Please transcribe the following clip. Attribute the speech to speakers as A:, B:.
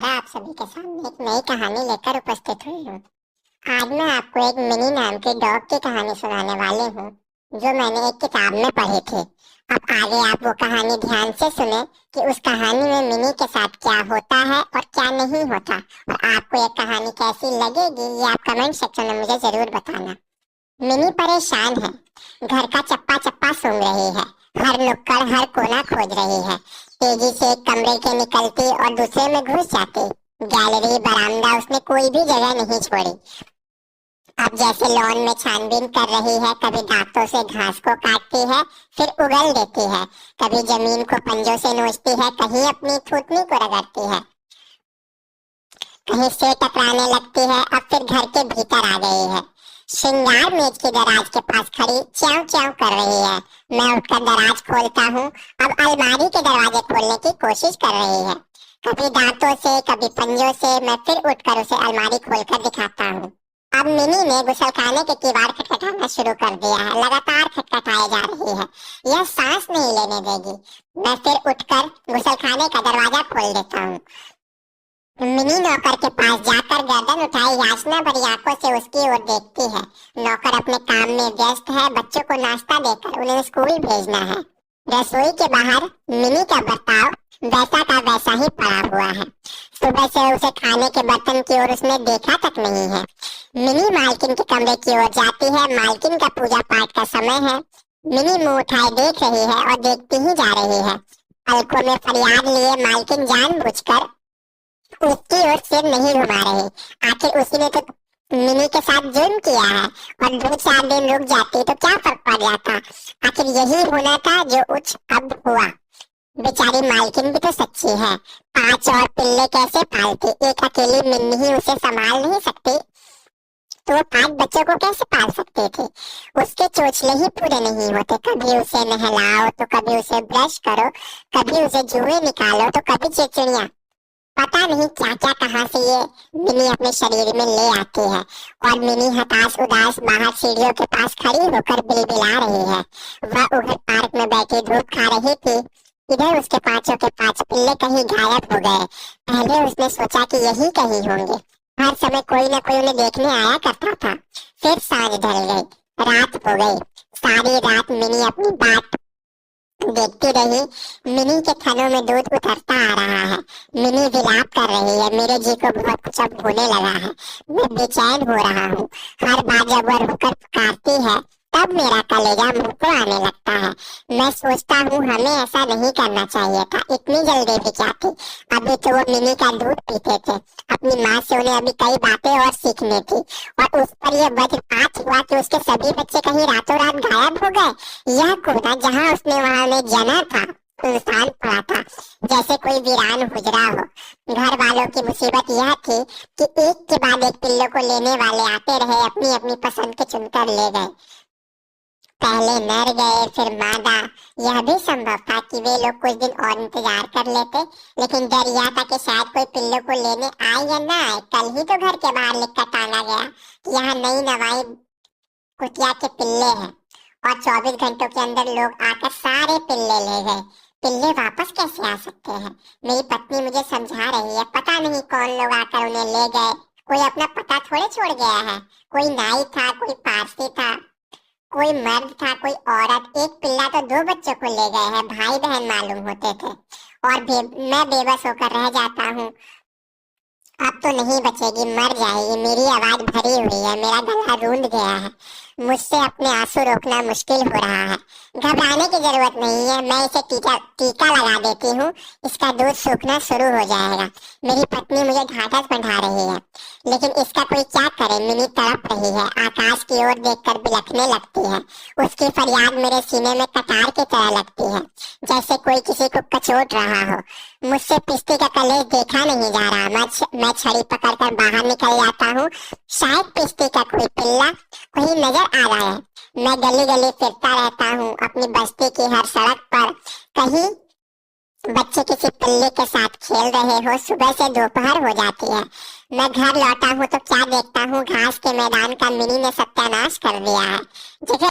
A: मैं आप सभी के सामने एक नई कहानी लेकर उपस्थित हुई हूँ। आज मैं आपको एक मिनी नाम के डॉग की कहानी सुनाने वाली हूँ, जो मैंने एक किताब में पढ़ी थी। अब आगे आप वो कहानी ध्यान से सुने कि उस कहानी में मिनी के साथ क्या होता है और क्या नहीं होता, और आपको ये कहानी कैसी लगेगी ये आप कमेंट सेक्शन में मुझे जरूर बताना। मिनी परेशान है। घर का चप्पा चप्पा सूंघ रही है। हर नुक्कड़ हर कोना खोज रही है। तेजी से एक कमरे के निकलती और दूसरे में घुस जाती। गैलरी बरामदा उसने कोई भी जगह नहीं छोड़ी। अब जैसे लॉन में छानबीन कर रही है, कभी दांतों से घास को काटती है, फिर उगल देती है। कभी जमीन को पंजों से नोचती है, कहीं अपनी थूथनी को रगड़ती है, कहीं से टकराने लगती है। अब फिर घर के भीतर आ गई है। श्रृंगार मेज की दराज के पास खड़ी च्याव च्याव कर रही है। मैं उठकर दराज खोलता हूँ। अब अलमारी के दरवाजे खोलने की कोशिश कर रही है। कभी दांतों से, कभी पंजों से। मैं फिर उठकर उसे अलमारी खोलकर दिखाता हूँ। अब मिनी ने गुसलखाने के किवाड़ खटखटाना शुरू कर दिया है। लगातार खटखटाए जा रही है। यह सांस नहीं लेने देगी। मैं फिर उठकर गुसलखाने का दरवाजा खोल देता हूँ। मिनी नौकर के पास जाकर गर्दन उठाई याचना भरी आंखों से उसकी ओर देखती है। नौकर अपने काम में व्यस्त है। बच्चों को नाश्ता देकर उन्हें स्कूल भेजना है। रसोई के बाहर मिनी का बर्ताव वैसा का वैसा ही पड़ा हुआ है। सुबह से उसे खाने के बर्तन की ओर उसने देखा तक नहीं है। मिनी मालकिन के कमरे की ओर जाती है। मालकिन का पूजा पाठ का समय है। मिनी मुंह उठाए देख रही है और देखती ही जा रही है। पलकों में फरियाद लिए मालकिन जानबूझकर उसकी ओर सिर नहीं घुमा रही। आखिर उसी ने तो मिनी के साथ जुर्म किया है, और 2-4 दिन रुक जाती तो क्या फर्क पड़ जाता। आखिर यही होना था जो उच्च अब हुआ। बेचारी मालकिन भी तो सच्ची है। 5 और पिल्ले कैसे पालती। एक अकेली मिनी ही उसे संभाल नहीं सकती, तो वो 5 बच्चों को कैसे पाल सकते थे। उसके चोचले ही पूरे नहीं होते। कभी उसे नहलाओ तो कभी उसे ब्रश करो, कभी उसे जुएं निकालो तो कभी चिड़चिड़ियां। पता नहीं क्या क्या कहाँ से ये मिनी अपने शरीर में ले आती है। और मिनी हताश उदास बाहर सीढ़ियों के पास खड़ी होकर बिलबिला रही है। वह उधर पार्क में बैठी धूप खा रही थी। इधर उसके पांचों के 5 पिल्ले कहीं गायब हो गए। पहले उसने सोचा कि यही कहीं होंगे। हर समय कोई न कोई उन्हें देखने आया करता था। फिर सांझ ढल गई, रात हो गई। सारी रात मिनी अपनी बात देखती रही। मिनी के थनों में दूध उतरता आ रहा है। मिनी विलाप कर रही है। मेरे जी को बहुत कुछ अब होने लगा है। मैं बेचैन हो रहा हूँ। हर बार जब वह रुककर पुकारती है, तब मेरा कलेजा मुंह को आने लगता है। मैं सोचता हूँ हमें ऐसा नहीं करना चाहिए था। इतनी जल्दी भी क्या थी। अभी तो वो मिनी का दूध पीते थे। अपनी माँ से उन्हें अभी कई बातें और सीखनी थी। और उस पर यह वज्रपात हुआ कि उसके सभी बच्चे कहीं रातों रात गायब हो गए। यह कोना जहाँ उसने वहां में जना था, सुनसान पड़ा था, जैसे कोई वीरान हुजरा हो। घर वालों की मुसीबत यह थी कि एक के बाद एक पिल्लों को लेने वाले आते रहे, अपनी अपनी पसंद के चुनकर ले गए। पहले नर गए, फिर मादा। यह भी संभव था कि वे लोग कुछ दिन और इंतजार कर लेते, लेकिन डर यह था कि शायद कोई पिल्लों को लेने आए या ना आए। कल ही तो घर के बाहर लिखकर टांगा गया कि यहाँ नई नवाई कुतिया के पिल्ले हैं, और 24 घंटों के अंदर लोग आकर सारे पिल्ले ले गए। पिल्ले वापस कैसे आ सकते हैं। मेरी पत्नी मुझे समझा रही है। पता नहीं कौन लोग आकर उन्हें ले गए। कोई अपना पता थोड़े छोड़ गया है। कोई नाई था, कोई पारसी था, कोई मर्द था, कोई औरत। एक पिल्ला तो 2 बच्चों को ले गए हैं। भाई बहन मालूम होते थे। और मैं बेबस होकर रह जाता हूँ। अब तो नहीं बचेगी, मर जाएगी। मेरी आवाज भरी हुई है, मेरा गला रूंध गया है। मुझसे अपने आंसू रोकना मुश्किल हो रहा है। घबराने की जरूरत नहीं है, मैं इसे टीका टीका लगा देती हूँ। इसका दूध सूखना शुरू हो जाएगा। मेरी पत्नी मुझे ढांढस बंधा रही है, लेकिन इसका कोई क्या करे। मिनी तड़प रही है, आकाश की ओर देखकर बिलखने लगती है। उसकी फरियाद मेरे सीने में कटार की तरह लगती है, जैसे कोई किसी को कचोट रहा हो। मुझसे पिस्ती का कलेश देखा नहीं जा रहा। मैं छड़ी पकड़कर बाहर निकल जाता हूँ। शायद पिस्ती का कोई पिल्ला कहीं नजर आ रहा है। मैं गली गली फिरता रहता हूँ, अपनी बस्ती की हर सड़क पर। कहीं बच्चे किसी पिल्ले के साथ खेल रहे हो। सुबह से दोपहर हो जाती है। मैं घर लौटा हूँ तो क्या देखता हूँ, घास के मैदान का मिनी ने सत्यानाश कर दिया है। जगह